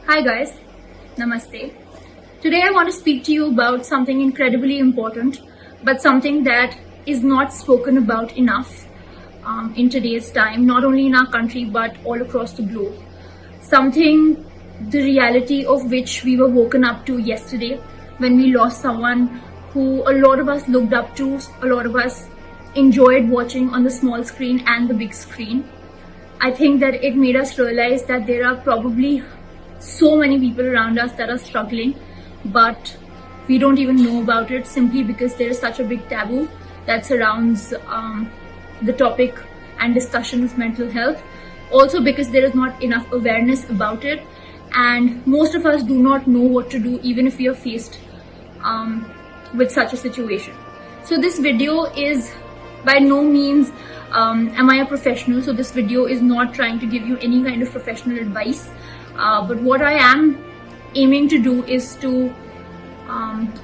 Hi guys, Namaste. Today I want to speak to you about something incredibly important, but something that is not spoken about enough in today's time, not only in our country but all across the globe. Something, the reality of which we were woken up to yesterday when we lost someone who a lot of us looked up to, a lot of us enjoyed watching on the small screen and the big screen. I think that it made us realize that there are probably so many people around us that are struggling, but we don't even know about it simply because there is such a big taboo that surrounds the topic and discussion of mental health. Also because there is not enough awareness about it, and most of us do not know what to do even if we are faced with such a situation. So this video is by no means am I a professional, so this video is not trying to give you any kind of professional advice. But what I am aiming to do is to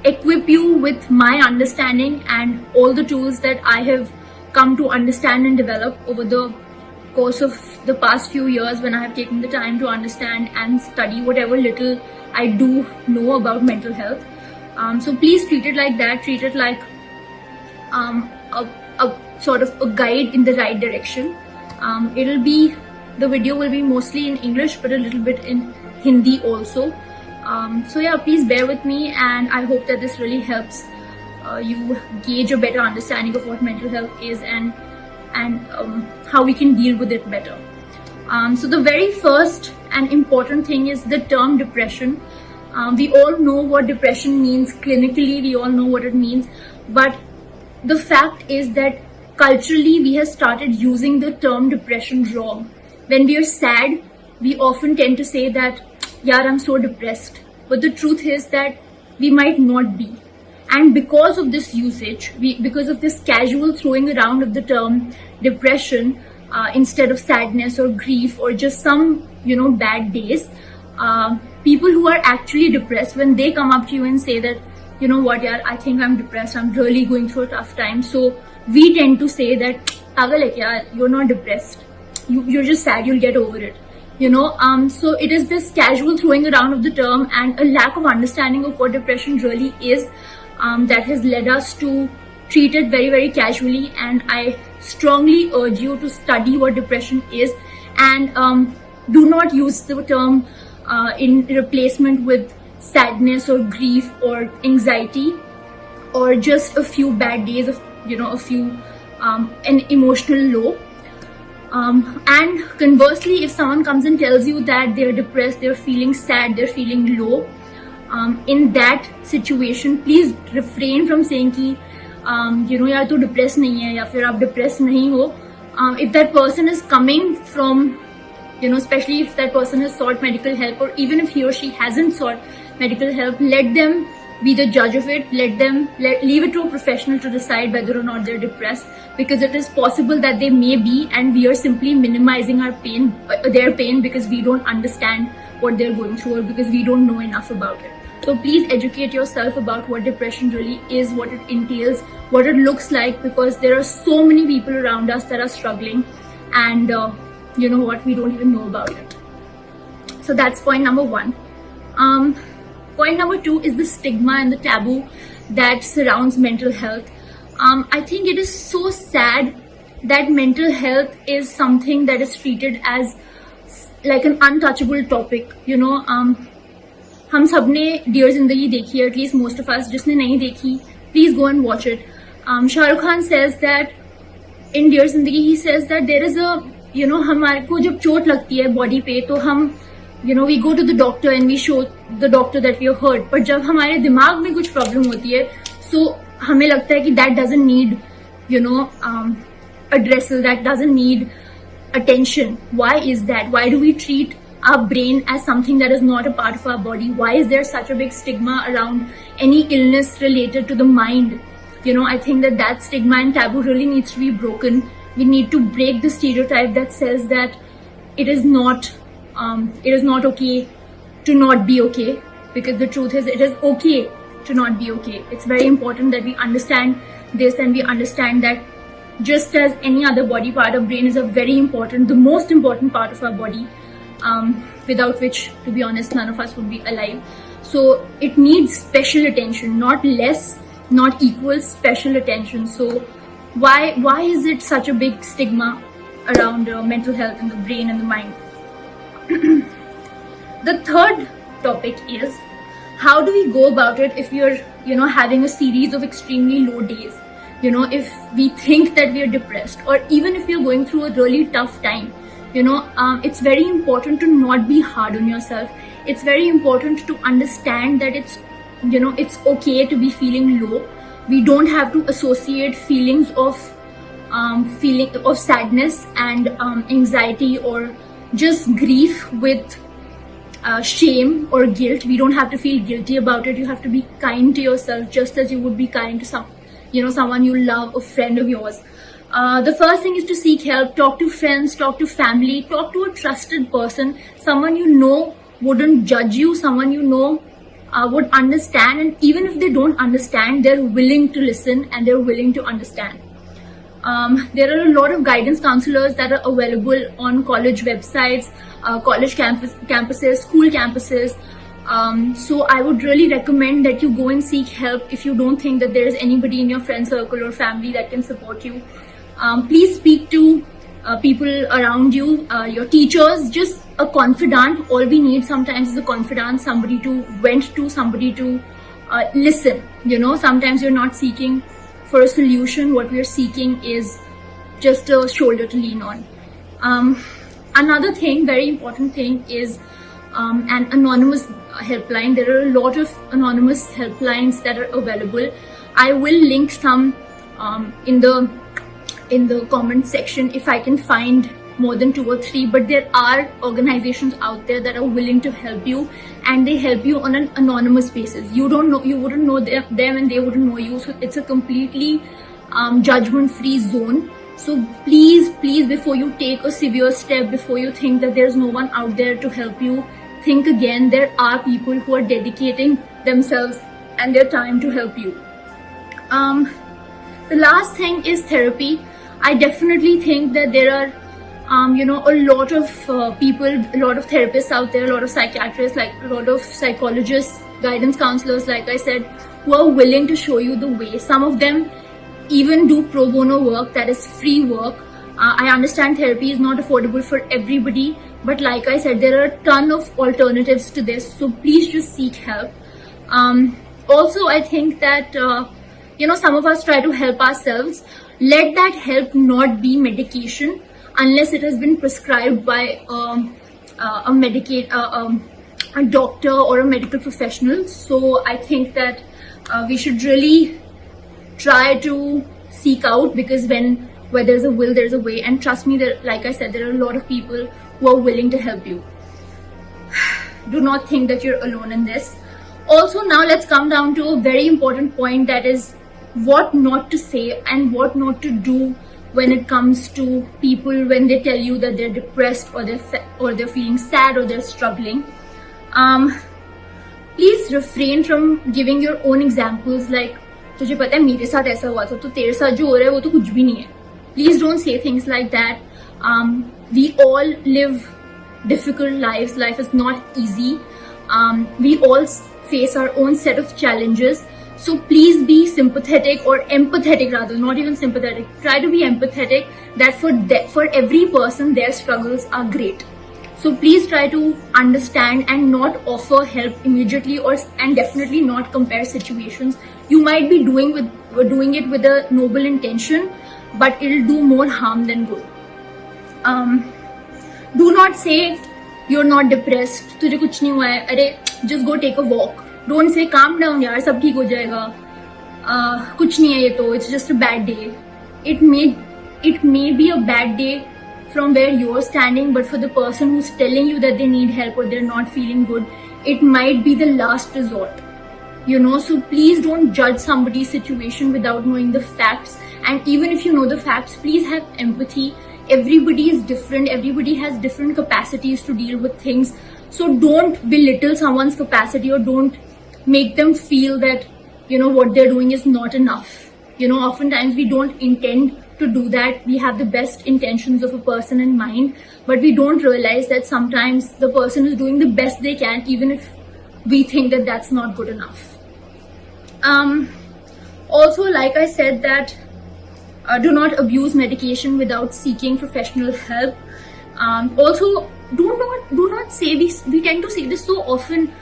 equip you with my understanding and all the tools that I have come to understand and develop over the course of the past few years when I have taken the time to understand and study whatever little I do know about mental health. So please treat it like that, treat it like a sort of a guide in the right direction. The video will be mostly in English but a little bit in Hindi also. So yeah, please bear with me, and I hope that this really helps you gauge a better understanding of what mental health is and how we can deal with it better. So the very first and important thing is the term depression. We all know what depression means clinically, we all know what it means, but the fact is that culturally we have started using the term depression wrong. When we are sad, we often tend to say that, "Yaar, I'm so depressed." But the truth is that we might not be. And because of this usage, because of this casual throwing around of the term depression instead of sadness or grief or just some, bad days, people who are actually depressed, when they come up to you and say that, "You know what, yaar, I think I'm depressed, I'm really going through a tough time," so we tend to say that, "Pagal hai kya, you're not depressed. You're just sad, you'll get over it." So it is this casual throwing around of the term and a lack of understanding of what depression really is that has led us to treat it very, very casually. And I strongly urge you to study what depression is, and do not use the term in replacement with sadness or grief or anxiety or just a few bad days of, an emotional low. And conversely, if someone comes and tells you that they're depressed, they're feeling sad, they're feeling low, in that situation, please refrain from saying ki, yaar tu depressed nahi hai ya fir aap depressed nahi ho. If that person is coming from, especially if that person has sought medical help, or even if he or she hasn't sought medical help, let them be the judge of it. Leave it to a professional to decide whether or not they're depressed, because it is possible that they may be, and we are simply minimizing their pain because we don't understand what they're going through or because we don't know enough about it. So please educate yourself about what depression really is, what it entails, what it looks like, because there are so many people around us that are struggling, and we don't even know about it. So that's point number one. Point number two is the stigma and the taboo that surrounds mental health. I think it is so sad that mental health is something that is treated as like an untouchable topic. हम सब ने dear जिंदगी देखी है, at least most of us. जिसने नहीं देखी, please go and watch it. Shah Rukh Khan says that in dear Zindagi he says that there is a, हमारे को जब चोट लगती है बॉडी पे तो हम we go to the doctor and we show the doctor that we are hurt. But जब हमारे दिमाग में कुछ प्रॉब्लम होती है, so हमें लगता है कि that doesn't need, addressal, that doesn't need attention. Why is that? Why do we treat our brain as something that is not a part of our body? Why is there such a big stigma around any illness related to the mind? I think that stigma and taboo really needs to be broken. We need to break the stereotype that says that it is not okay to not be okay, because the truth is it is okay to not be okay. It's very important that we understand this, and we understand that just as any other body part, our brain is the most important part of our body. without which, to be honest, none of us would be alive. So it needs special attention, not less, not equal, special attention. So why is it such a big stigma around mental health and the brain and the mind? The third topic is, how do we go about it if you're, having a series of extremely low days? If we think that we are depressed, or even if you're going through a really tough time, it's very important to not be hard on yourself. It's very important to understand that it's okay to be feeling low. We don't have to associate feelings of sadness and anxiety or just grief with shame or guilt. We don't have to feel guilty about it. You have to be kind to yourself, just as you would be kind to someone you love, a friend of yours. The first thing is to seek help. Talk to friends, talk to family, talk to a trusted person, someone wouldn't judge you, someone would understand, and even if they don't understand, they're willing to listen and they're willing to understand. There are a lot of guidance counselors that are available on college websites, college campuses, school campuses. So I would really recommend that you go and seek help if you don't think that there is anybody in your friend circle or family that can support you. Please speak to people around you, your teachers, just a confidant. All we need sometimes is a confidant, somebody to vent to, somebody to listen. Sometimes you're not seeking for a solution. What we're seeking is just a shoulder to lean on. Another thing, very important thing, is an anonymous helpline. There are a lot of anonymous helplines that are available. I will link some in the comment section if I can find more than 2 or 3, but there are organizations out there that are willing to help you, and they help you on an anonymous basis. You wouldn't know them and they wouldn't know you. So it's a completely judgment-free zone. So please, before you take a severe step, before you think that there's no one out there to help you, think again. There are people who are dedicating themselves and their time to help you. The last thing is therapy. I definitely think that there are a lot of people, a lot of therapists out there, a lot of psychiatrists, like a lot of psychologists, guidance counselors, like I said, who are willing to show you the way. Some of them even do pro bono work, that is free work. I understand therapy is not affordable for everybody, but like I said, there are a ton of alternatives to this. So please just seek help. Also, I think that some of us try to help ourselves. Let that help not be medication unless it has been prescribed by a doctor or a medical professional. So I think that we should really try to seek out, because where there's a will, there's a way. And trust me, that, like I said, there are a lot of people who are willing to help you. Do not think that you're alone in this. Also, now let's come down to a very important point, that is what not to say and what not to do when it comes to people when they tell you that they're depressed or they're feeling sad or they're struggling. Please refrain from giving your own examples, like तुझे पता है मेरे साथ ऐसा हुआ था तो तेरे साथ जो हो रहा है वो तो कुछ भी नहीं है. Please don't say things like that. We all live difficult lives. Life is not easy. We all face our own set of challenges. So please be sympathetic, or empathetic rather, not even sympathetic. Try to be empathetic that for every person their struggles are great. So please try to understand and not offer help immediately, and definitely not compare situations. You might be doing it with a noble intention, but it'll do more harm than good. Do not say you're not depressed, तुझे कुछ नहीं हुआ है, अरे just go take a walk. Don't say calm down यार, सब ठीक हो जाएगा, कुछ नहीं है ये तो, it's just a bad day. It may be a bad day from where you're standing, but for the person who's telling you that they need help or they're not feeling good, it might be the last resort. So please don't judge somebody's situation without knowing the facts. And even if you know the facts, please have empathy. Everybody is different. Everybody has different capacities to deal with things. So don't belittle someone's capacity, or don't make them feel that, what they're doing is not enough. Oftentimes we don't intend to do that. We have the best intentions of a person in mind, but we don't realize that sometimes the person is doing the best they can, even if we think that that's not good enough. Also, like I said, that do not abuse medication without seeking professional help. Also, do not say, we tend to say this so often,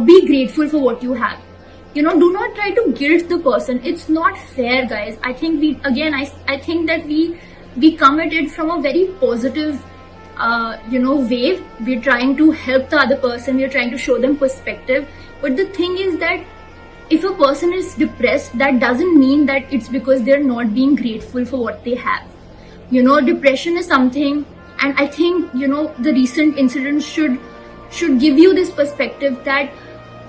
be grateful for what you have. Do not try to guilt the person. It's not fair, guys. I think I think that we come at it from a very positive way. We're trying to help the other person, we're trying to show them perspective. But the thing is that if a person is depressed, that doesn't mean that it's because they're not being grateful for what they have. Depression is something, and I think the recent incidents should give you this perspective that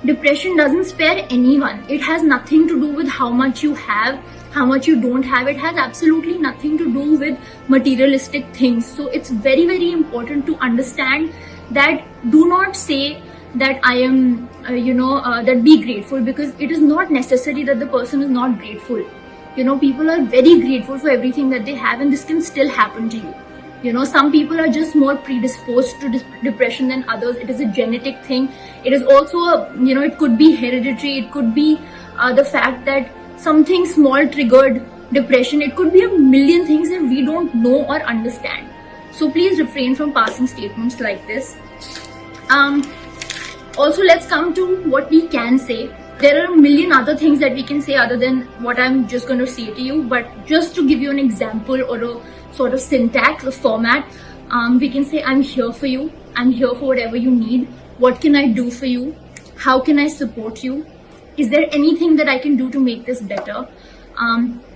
depression doesn't spare anyone. It has nothing to do with how much you have, how much you don't have. It has absolutely nothing to do with materialistic things. So it's very, very important to understand that do not say that I am, that be grateful, because it is not necessary that the person is not grateful. People are very grateful for everything that they have, and this can still happen to you. Some people are just more predisposed to depression than others. It is a genetic thing. It is also it could be hereditary. It could be the fact that something small triggered depression. It could be a million things that we don't know or understand. So please refrain from passing statements like this. Also, let's come to what we can say. There are a million other things that we can say other than what I'm just going to say to you. But just to give you an example or a sort of syntax or format, we can say, I'm here for you. I'm here for whatever you need. What can I do for you? How can I support you? Is there anything that I can do to make this better?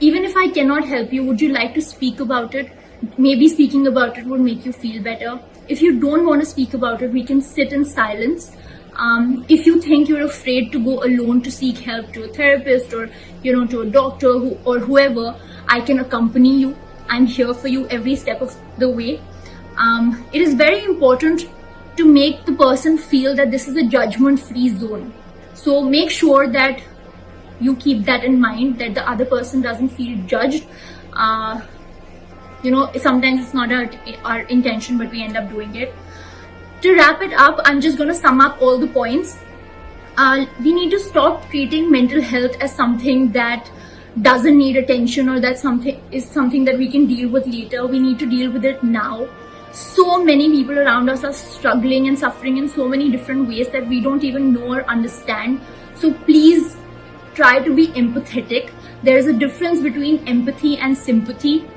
Even if I cannot help you, would you like to speak about it? Maybe speaking about it would make you feel better. If you don't want to speak about it, we can sit in silence. If you think you're afraid to go alone to seek help to a therapist or to a doctor or whoever, I can accompany you. I'm here for you every step of the way. It is very important to make the person feel that this is a judgment-free zone. So make sure that you keep that in mind, that the other person doesn't feel judged. Sometimes it's not our intention, but we end up doing it. To wrap it up, I'm just going to sum up all the points. We need to stop treating mental health as something that doesn't need attention, or that something that we can deal with later. We need to deal with it now. So many people around us are struggling and suffering in so many different ways that we don't even know or understand. So please try to be empathetic. There is a difference between empathy and sympathy.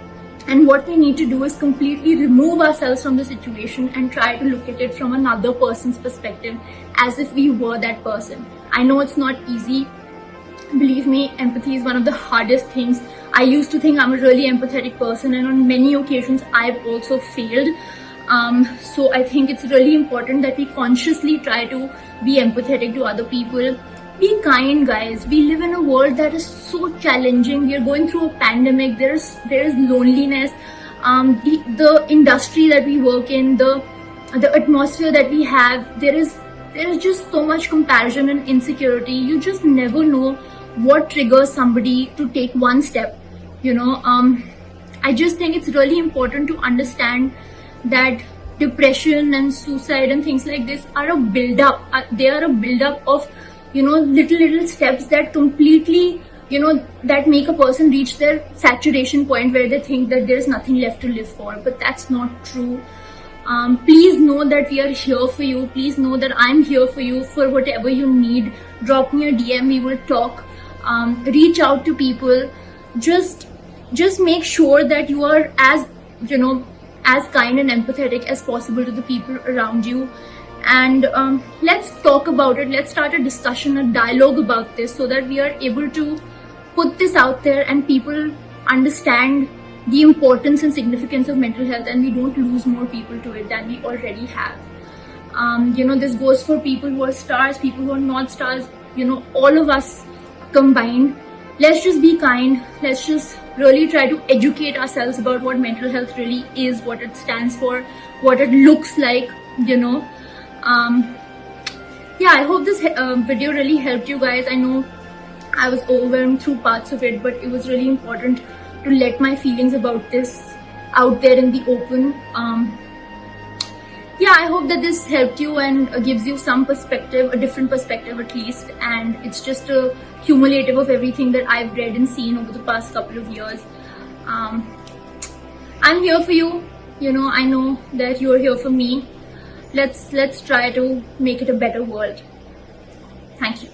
And what we need to do is completely remove ourselves from the situation and try to look at it from another person's perspective, as if we were that person. I know it's not easy. Believe me, empathy is one of the hardest things. I used to think I'm a really empathetic person, and on many occasions I've also failed. So I think it's really important that we consciously try to be empathetic to other people. Be kind, guys. We live in a world that is so challenging. We are going through a pandemic. There is loneliness. The industry that we work in, the atmosphere that we have, there is just so much comparison and insecurity. You just never know what triggers somebody to take one step. I just think it's really important to understand that depression and suicide and things like this are a build-up. They are a build-up of little steps that completely that make a person reach their saturation point where they think that there's nothing left to live for. But that's not true. Please know that we are here for you. Please know that I'm here for you for whatever you need. Drop me a DM, we will talk. Reach out to people. Just make sure that you are as kind and empathetic as possible to the people around you. And let's talk about it. Let's start a discussion, a dialogue about this, so that we are able to put this out there and people understand the importance and significance of mental health, and we don't lose more people to it than we already have. This goes for people who are stars, people who are not stars, all of us combined. Let's just be kind. Let's just really try to educate ourselves about what mental health really is, what it stands for, what it looks like. I hope this video really helped you guys. I know I was overwhelmed through parts of it, but it was really important to let my feelings about this out there in the open. Yeah, I hope that this helped you and gives you some perspective, a different perspective at least. And it's just a cumulative of everything that I've read and seen over the past couple of years. I'm here for you. You know, I know that you're here for me. Let's try to make it a better world. Thank you.